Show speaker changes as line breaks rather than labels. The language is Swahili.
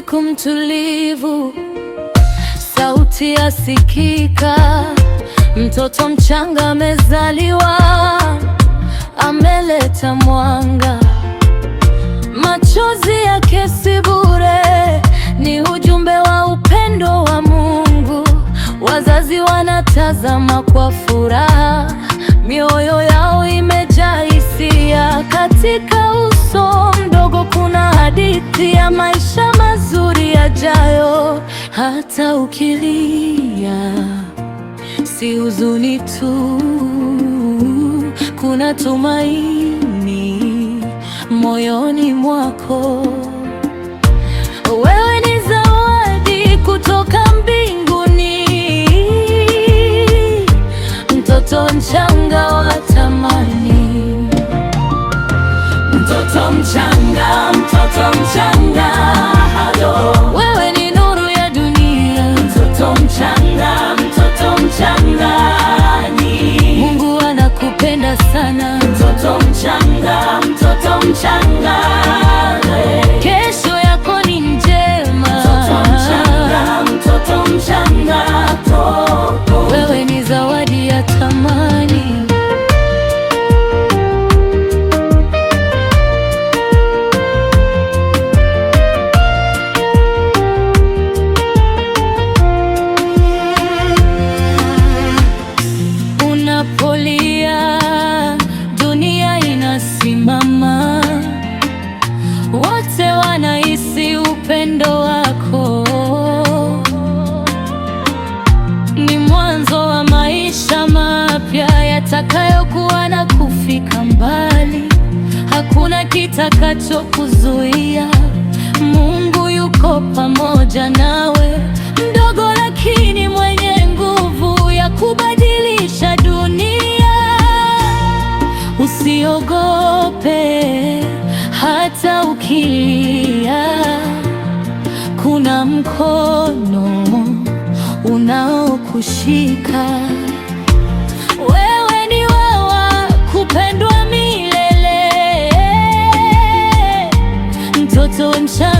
usiku mtulivu, sauti yasikika, mtoto mchanga amezaliwa, ameleta mwanga. Machozi yake si bure, ni ujumbe wa upendo wa Mungu. Wazazi wanatazama kwa furaha, mioyo yao imejaa hisia. Katika uso mdogo kuna hadithi ya maisha mazuri yajayo. Hata ukilia, si huzuni tu, kuna tumaini moyoni mwako. Wewe ni zawadi kutoka mbinguni, mtoto mchanga wa thamani.
Mtoto mchanga, mtoto mchanga, halo.
Wewe ni nuru ya dunia,
Mtoto mchanga, mtoto mchanga,
Mungu anakupenda sana.
Mtoto mchanga, mtoto mchanga,
Kesho yako ni njema.
mtoto mchanga, mtoto mchanga,
Wewe ni zawadi ya thamani. Unapolia, dunia inasimama, wote wanahisi upendo wako. Ni mwanzo wa maisha mapya yatakayokuwa na kufika mbali. Hakuna kitakachokuzuia, Mungu yuko pamoja nawe. Mdogo lakini mwenye nguvu ya kubadilisha dunia. Usiogope hata ukilia, kuna mkono unaokushika. Wewe ni wa kupendwa milele, mtoto mchanga.